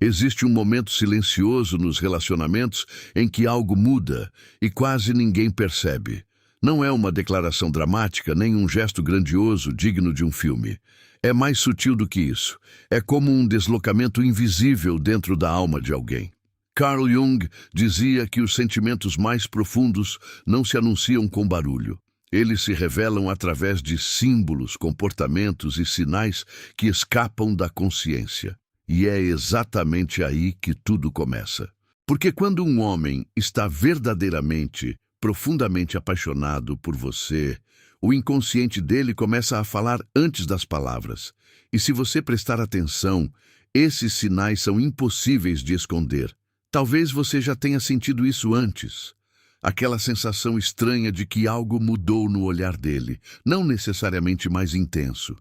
Existe um momento silencioso nos relacionamentos em que algo muda e quase ninguém percebe. Não é uma declaração dramática, nem um gesto grandioso digno de um filme. É mais sutil do que isso. É como um deslocamento invisível dentro da alma de alguém. Carl Jung dizia que os sentimentos mais profundos não se anunciam com barulho. Eles se revelam através de símbolos, comportamentos e sinais que escapam da consciência. E é exatamente aí que tudo começa. Porque quando um homem está verdadeiramente, profundamente apaixonado por você, o inconsciente dele começa a falar antes das palavras. E se você prestar atenção, esses sinais são impossíveis de esconder. Talvez você já tenha sentido isso antes. Aquela sensação estranha de que algo mudou no olhar dele, não necessariamente mais intenso,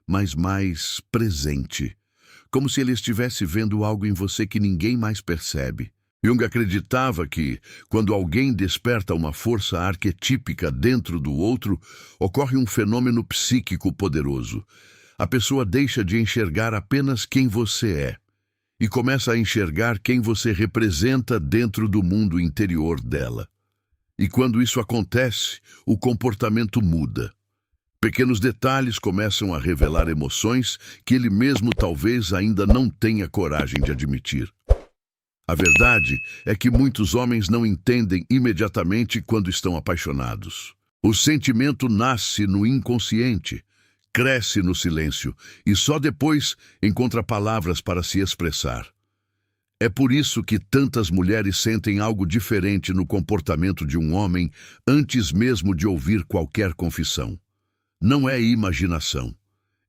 mas mais presente. Como se ele estivesse vendo algo em você que ninguém mais percebe. Jung acreditava que, quando alguém desperta uma força arquetípica dentro do outro, ocorre um fenômeno psíquico poderoso. A pessoa deixa de enxergar apenas quem você é e começa a enxergar quem você representa dentro do mundo interior dela. E quando isso acontece, o comportamento muda. Pequenos detalhes começam a revelar emoções que ele mesmo talvez ainda não tenha coragem de admitir. A verdade é que muitos homens não entendem imediatamente quando estão apaixonados. O sentimento nasce no inconsciente, cresce no silêncio e só depois encontra palavras para se expressar. É por isso que tantas mulheres sentem algo diferente no comportamento de um homem antes mesmo de ouvir qualquer confissão. Não é imaginação,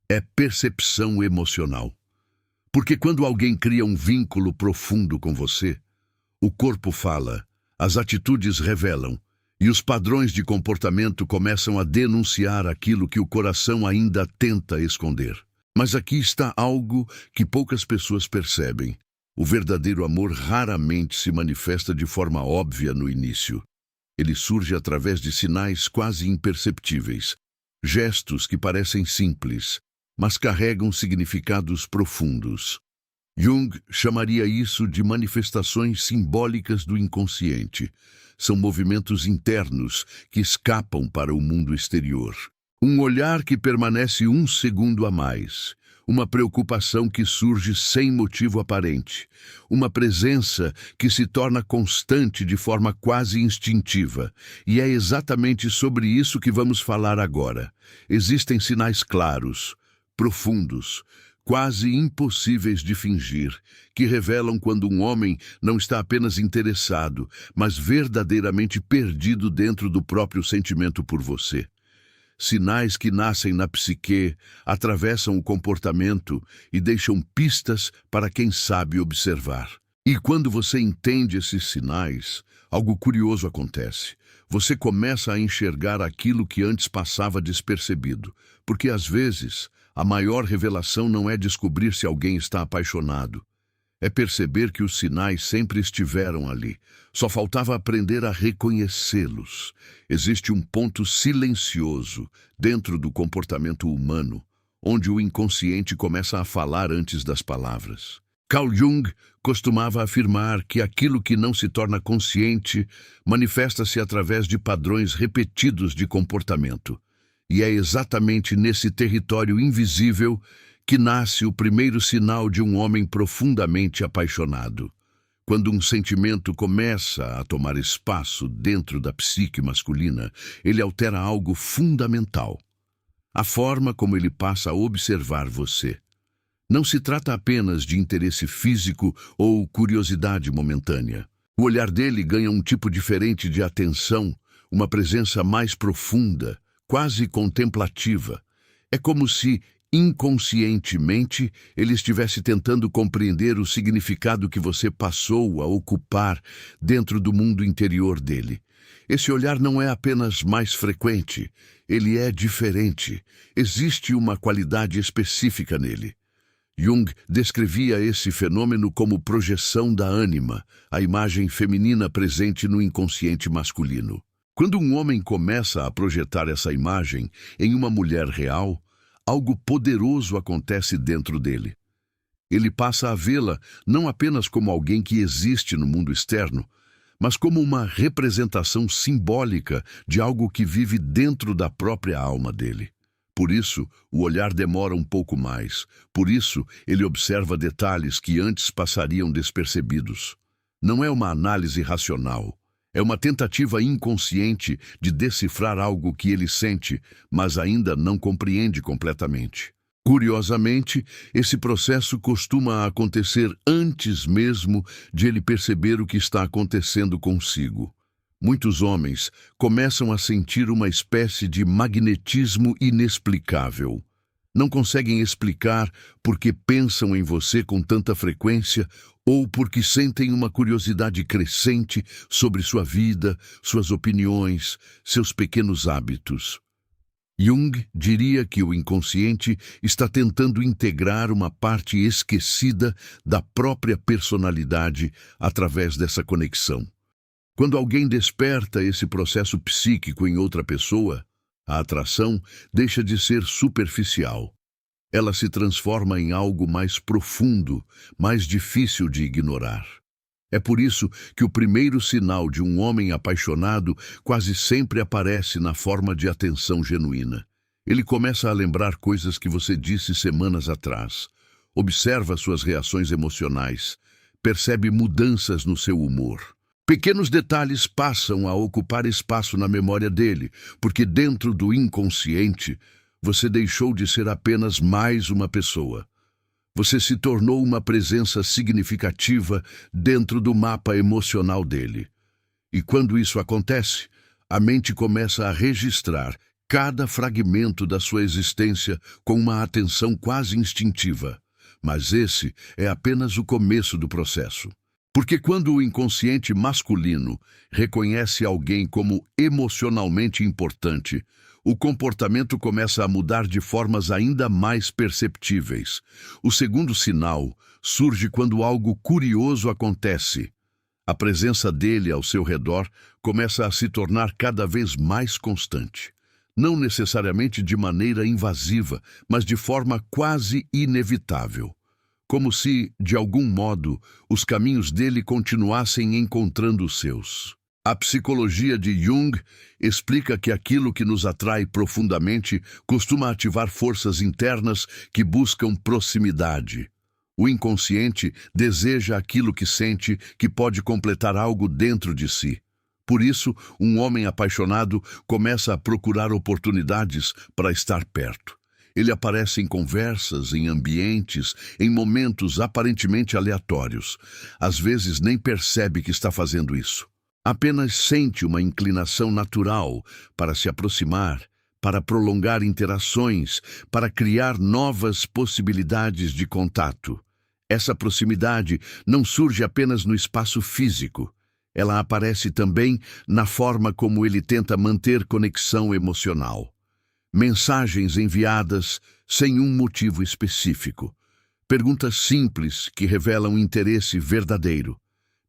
é percepção emocional. Porque quando alguém cria um vínculo profundo com você, o corpo fala, as atitudes revelam, e os padrões de comportamento começam a denunciar aquilo que o coração ainda tenta esconder. Mas aqui está algo que poucas pessoas percebem. O verdadeiro amor raramente se manifesta de forma óbvia no início. Ele surge através de sinais quase imperceptíveis, gestos que parecem simples, mas carregam significados profundos. Jung chamaria isso de manifestações simbólicas do inconsciente. São movimentos internos que escapam para o mundo exterior. Um olhar que permanece um segundo a mais. Uma preocupação que surge sem motivo aparente. Uma presença que se torna constante de forma quase instintiva. E é exatamente sobre isso que vamos falar agora. Existem sinais claros, profundos, quase impossíveis de fingir, que revelam quando um homem não está apenas interessado, mas verdadeiramente perdido dentro do próprio sentimento por você. Sinais que nascem na psique, atravessam o comportamento e deixam pistas para quem sabe observar. E quando você entende esses sinais, algo curioso acontece. Você começa a enxergar aquilo que antes passava despercebido, porque às vezes a maior revelação não é descobrir se alguém está apaixonado. É perceber que os sinais sempre estiveram ali. Só faltava aprender a reconhecê-los. Existe um ponto silencioso dentro do comportamento humano, onde o inconsciente começa a falar antes das palavras. Carl Jung costumava afirmar que aquilo que não se torna consciente manifesta-se através de padrões repetidos de comportamento. E é exatamente nesse território invisível que nasce o primeiro sinal de um homem profundamente apaixonado. Quando um sentimento começa a tomar espaço dentro da psique masculina, ele altera algo fundamental. A forma como ele passa a observar você. Não se trata apenas de interesse físico ou curiosidade momentânea. O olhar dele ganha um tipo diferente de atenção, uma presença mais profunda, quase contemplativa. É como se, inconscientemente, ele estivesse tentando compreender o significado que você passou a ocupar dentro do mundo interior dele. Esse olhar não é apenas mais frequente, ele é diferente. Existe uma qualidade específica nele. Jung descrevia esse fenômeno como projeção da ânima, a imagem feminina presente no inconsciente masculino. Quando um homem começa a projetar essa imagem em uma mulher real, algo poderoso acontece dentro dele. Ele passa a vê-la não apenas como alguém que existe no mundo externo, mas como uma representação simbólica de algo que vive dentro da própria alma dele. Por isso, o olhar demora um pouco mais. Por isso, ele observa detalhes que antes passariam despercebidos. Não é uma análise racional. É uma tentativa inconsciente de decifrar algo que ele sente, mas ainda não compreende completamente. Curiosamente, esse processo costuma acontecer antes mesmo de ele perceber o que está acontecendo consigo. Muitos homens começam a sentir uma espécie de magnetismo inexplicável. Não conseguem explicar por que pensam em você com tanta frequência ou porque sentem uma curiosidade crescente sobre sua vida, suas opiniões, seus pequenos hábitos. Jung diria que o inconsciente está tentando integrar uma parte esquecida da própria personalidade através dessa conexão. Quando alguém desperta esse processo psíquico em outra pessoa, a atração deixa de ser superficial. Ela se transforma em algo mais profundo, mais difícil de ignorar. É por isso que o primeiro sinal de um homem apaixonado quase sempre aparece na forma de atenção genuína. Ele começa a lembrar coisas que você disse semanas atrás. Observa suas reações emocionais. Percebe mudanças no seu humor. Pequenos detalhes passam a ocupar espaço na memória dele, porque dentro do inconsciente, você deixou de ser apenas mais uma pessoa. Você se tornou uma presença significativa dentro do mapa emocional dele. E quando isso acontece, a mente começa a registrar cada fragmento da sua existência com uma atenção quase instintiva. Mas esse é apenas o começo do processo. Porque quando o inconsciente masculino reconhece alguém como emocionalmente importante, o comportamento começa a mudar de formas ainda mais perceptíveis. O segundo sinal surge quando algo curioso acontece. A presença dele ao seu redor começa a se tornar cada vez mais constante. Não necessariamente de maneira invasiva, mas de forma quase inevitável. Como se, de algum modo, os caminhos dele continuassem encontrando os seus. A psicologia de Jung explica que aquilo que nos atrai profundamente costuma ativar forças internas que buscam proximidade. O inconsciente deseja aquilo que sente que pode completar algo dentro de si. Por isso, um homem apaixonado começa a procurar oportunidades para estar perto. Ele aparece em conversas, em ambientes, em momentos aparentemente aleatórios. Às vezes nem percebe que está fazendo isso. Apenas sente uma inclinação natural para se aproximar, para prolongar interações, para criar novas possibilidades de contato. Essa proximidade não surge apenas no espaço físico. Ela aparece também na forma como ele tenta manter conexão emocional. Mensagens enviadas sem um motivo específico. Perguntas simples que revelam interesse verdadeiro.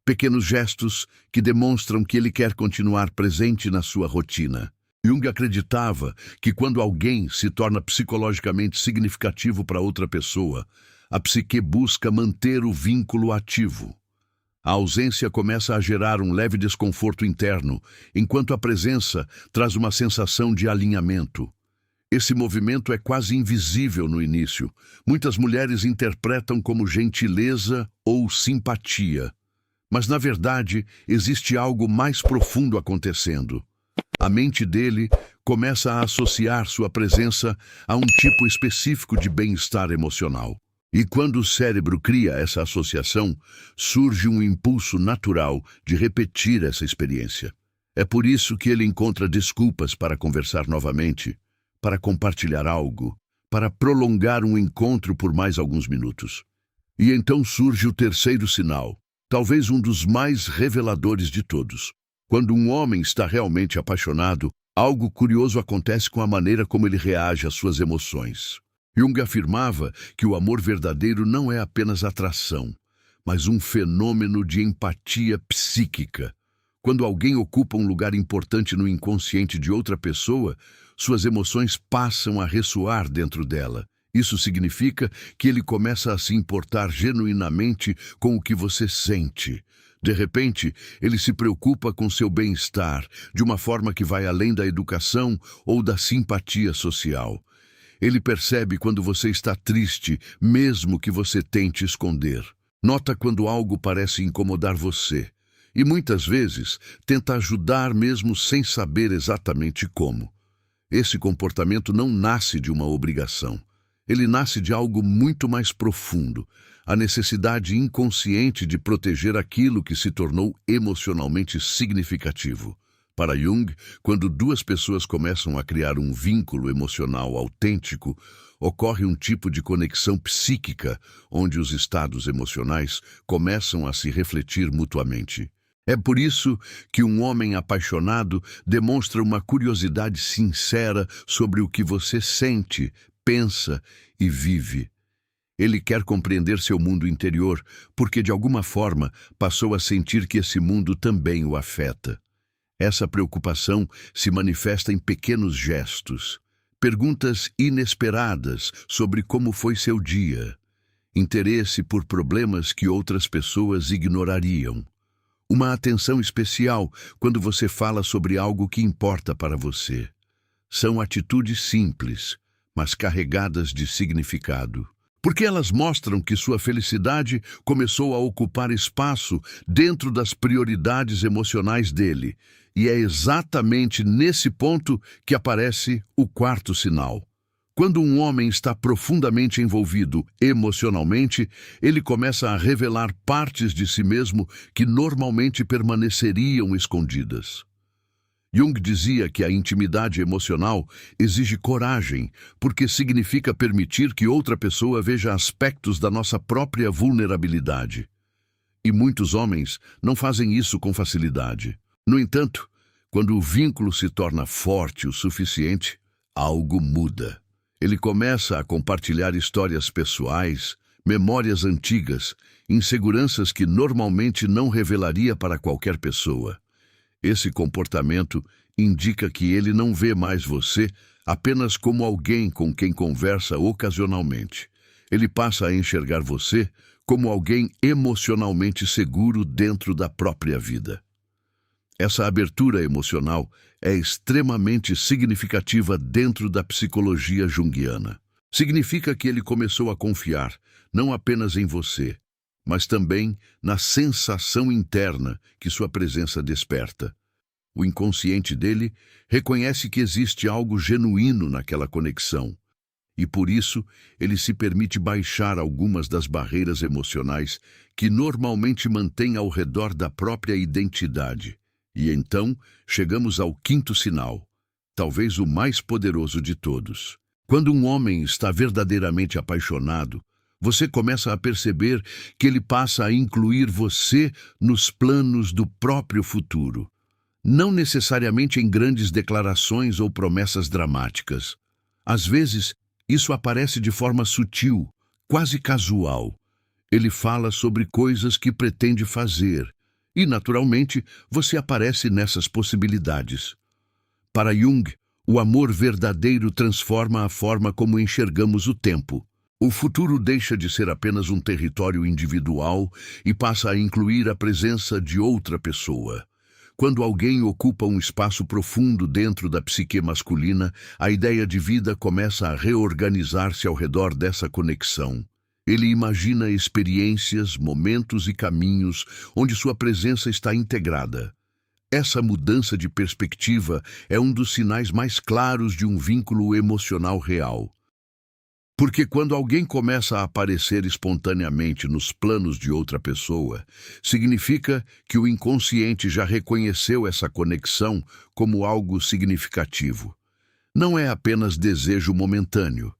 Pequenos gestos que demonstram que ele quer continuar presente na sua rotina. Jung acreditava que quando alguém se torna psicologicamente significativo para outra pessoa, a psique busca manter o vínculo ativo. A ausência começa a gerar um leve desconforto interno, enquanto a presença traz uma sensação de alinhamento. Esse movimento é quase invisível no início. Muitas mulheres interpretam como gentileza ou simpatia. Mas, na verdade, existe algo mais profundo acontecendo. A mente dele começa a associar sua presença a um tipo específico de bem-estar emocional. E quando o cérebro cria essa associação, surge um impulso natural de repetir essa experiência. É por isso que ele encontra desculpas para conversar novamente, para compartilhar algo, para prolongar um encontro por mais alguns minutos. E então surge o terceiro sinal, talvez um dos mais reveladores de todos. Quando um homem está realmente apaixonado, algo curioso acontece com a maneira como ele reage às suas emoções. Jung afirmava que o amor verdadeiro não é apenas atração, mas um fenômeno de empatia psíquica. Quando alguém ocupa um lugar importante no inconsciente de outra pessoa, suas emoções passam a ressoar dentro dela. Isso significa que ele começa a se importar genuinamente com o que você sente. De repente, ele se preocupa com seu bem-estar, de uma forma que vai além da educação ou da simpatia social. Ele percebe quando você está triste, mesmo que você tente esconder. Nota quando algo parece incomodar você. E muitas vezes tenta ajudar mesmo sem saber exatamente como. Esse comportamento não nasce de uma obrigação. Ele nasce de algo muito mais profundo, a necessidade inconsciente de proteger aquilo que se tornou emocionalmente significativo. Para Jung, quando duas pessoas começam a criar um vínculo emocional autêntico, ocorre um tipo de conexão psíquica, onde os estados emocionais começam a se refletir mutuamente. É por isso que um homem apaixonado demonstra uma curiosidade sincera sobre o que você sente, pensa e vive. Ele quer compreender seu mundo interior, porque de alguma forma passou a sentir que esse mundo também o afeta. Essa preocupação se manifesta em pequenos gestos, perguntas inesperadas sobre como foi seu dia, interesse por problemas que outras pessoas ignorariam, uma atenção especial quando você fala sobre algo que importa para você. São atitudes simples, mas carregadas de significado, porque elas mostram que sua felicidade começou a ocupar espaço dentro das prioridades emocionais dele, e é exatamente nesse ponto que aparece o quarto sinal. Quando um homem está profundamente envolvido emocionalmente, ele começa a revelar partes de si mesmo que normalmente permaneceriam escondidas. Jung dizia que a intimidade emocional exige coragem, porque significa permitir que outra pessoa veja aspectos da nossa própria vulnerabilidade. E muitos homens não fazem isso com facilidade. No entanto, quando o vínculo se torna forte o suficiente, algo muda. Ele começa a compartilhar histórias pessoais, memórias antigas, inseguranças que normalmente não revelaria para qualquer pessoa. Esse comportamento indica que ele não vê mais você apenas como alguém com quem conversa ocasionalmente. Ele passa a enxergar você como alguém emocionalmente seguro dentro da própria vida. Essa abertura emocional é extremamente significativa dentro da psicologia junguiana. Significa que ele começou a confiar não apenas em você, mas também na sensação interna que sua presença desperta. O inconsciente dele reconhece que existe algo genuíno naquela conexão, e por isso ele se permite baixar algumas das barreiras emocionais que normalmente mantém ao redor da própria identidade. E então chegamos ao quinto sinal, talvez o mais poderoso de todos. Quando um homem está verdadeiramente apaixonado, você começa a perceber que ele passa a incluir você nos planos do próprio futuro. Não necessariamente em grandes declarações ou promessas dramáticas. Às vezes, isso aparece de forma sutil, quase casual. Ele fala sobre coisas que pretende fazer, e, naturalmente, você aparece nessas possibilidades. Para Jung, o amor verdadeiro transforma a forma como enxergamos o tempo. O futuro deixa de ser apenas um território individual e passa a incluir a presença de outra pessoa. Quando alguém ocupa um espaço profundo dentro da psique masculina, a ideia de vida começa a reorganizar-se ao redor dessa conexão. Ele imagina experiências, momentos e caminhos onde sua presença está integrada. Essa mudança de perspectiva é um dos sinais mais claros de um vínculo emocional real. Porque quando alguém começa a aparecer espontaneamente nos planos de outra pessoa, significa que o inconsciente já reconheceu essa conexão como algo significativo. Não é apenas desejo momentâneo.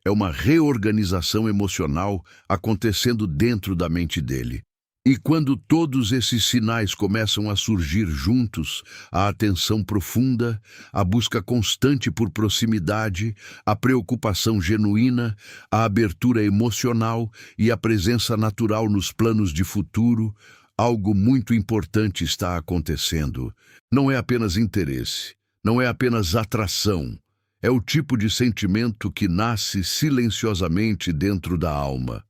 É uma reorganização emocional acontecendo dentro da mente dele. E quando todos esses sinais começam a surgir juntos, a atenção profunda, a busca constante por proximidade, a preocupação genuína, a abertura emocional e a presença natural nos planos de futuro, algo muito importante está acontecendo. Não é apenas interesse, não é apenas atração, É o tipo de sentimento que nasce silenciosamente dentro da alma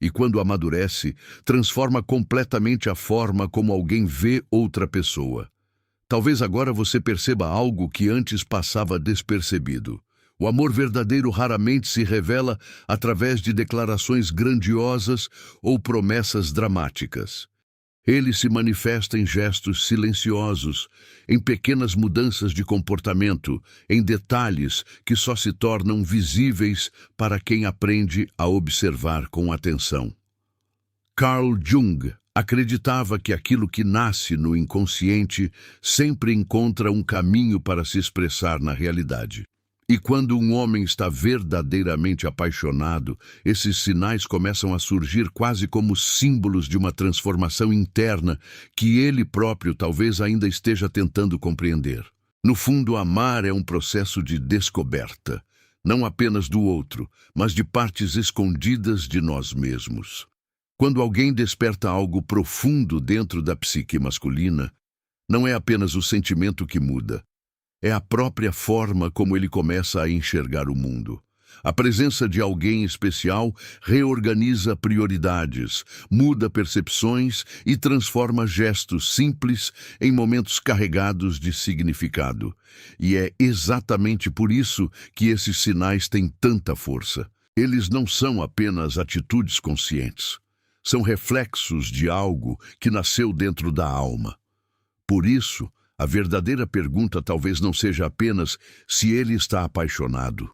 e, quando amadurece, transforma completamente a forma como alguém vê outra pessoa. Talvez agora você perceba algo que antes passava despercebido. O amor verdadeiro raramente se revela através de declarações grandiosas ou promessas dramáticas. Ele se manifesta em gestos silenciosos, em pequenas mudanças de comportamento, em detalhes que só se tornam visíveis para quem aprende a observar com atenção. Carl Jung acreditava que aquilo que nasce no inconsciente sempre encontra um caminho para se expressar na realidade. E quando um homem está verdadeiramente apaixonado, esses sinais começam a surgir quase como símbolos de uma transformação interna que ele próprio talvez ainda esteja tentando compreender. No fundo, amar é um processo de descoberta, não apenas do outro, mas de partes escondidas de nós mesmos. Quando alguém desperta algo profundo dentro da psique masculina, não é apenas o sentimento que muda. É a própria forma como ele começa a enxergar o mundo. A presença de alguém especial reorganiza prioridades, muda percepções e transforma gestos simples em momentos carregados de significado. E é exatamente por isso que esses sinais têm tanta força. Eles não são apenas atitudes conscientes. São reflexos de algo que nasceu dentro da alma. Por isso, a verdadeira pergunta talvez não seja apenas se ele está apaixonado.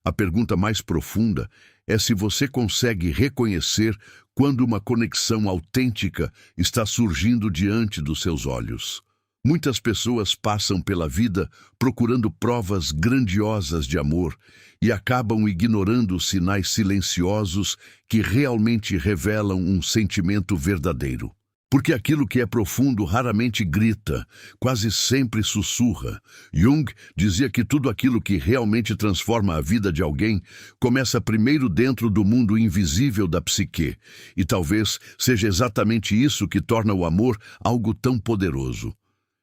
A pergunta mais profunda é se você consegue reconhecer quando uma conexão autêntica está surgindo diante dos seus olhos. Muitas pessoas passam pela vida procurando provas grandiosas de amor e acabam ignorando os sinais silenciosos que realmente revelam um sentimento verdadeiro. Porque aquilo que é profundo raramente grita, quase sempre sussurra. Jung dizia que tudo aquilo que realmente transforma a vida de alguém começa primeiro dentro do mundo invisível da psique, e talvez seja exatamente isso que torna o amor algo tão poderoso.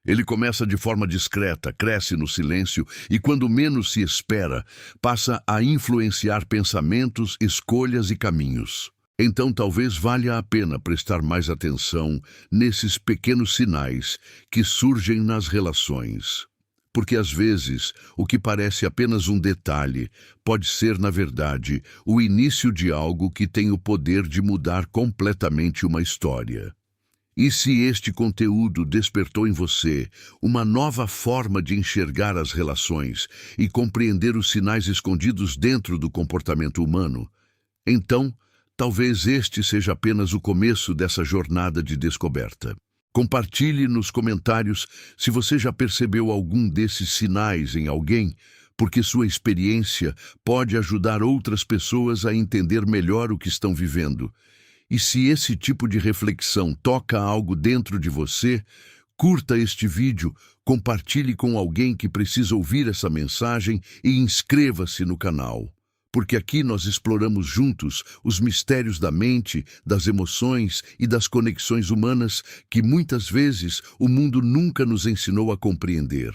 Ele começa de forma discreta, cresce no silêncio e, quando menos se espera, passa a influenciar pensamentos, escolhas e caminhos. Então talvez valha a pena prestar mais atenção nesses pequenos sinais que surgem nas relações. Porque às vezes o que parece apenas um detalhe pode ser, na verdade, o início de algo que tem o poder de mudar completamente uma história. E se este conteúdo despertou em você uma nova forma de enxergar as relações e compreender os sinais escondidos dentro do comportamento humano, então talvez este seja apenas o começo dessa jornada de descoberta. Compartilhe nos comentários se você já percebeu algum desses sinais em alguém, porque sua experiência pode ajudar outras pessoas a entender melhor o que estão vivendo. E se esse tipo de reflexão toca algo dentro de você, curta este vídeo, compartilhe com alguém que precisa ouvir essa mensagem e inscreva-se no canal. Porque aqui nós exploramos juntos os mistérios da mente, das emoções e das conexões humanas que muitas vezes o mundo nunca nos ensinou a compreender.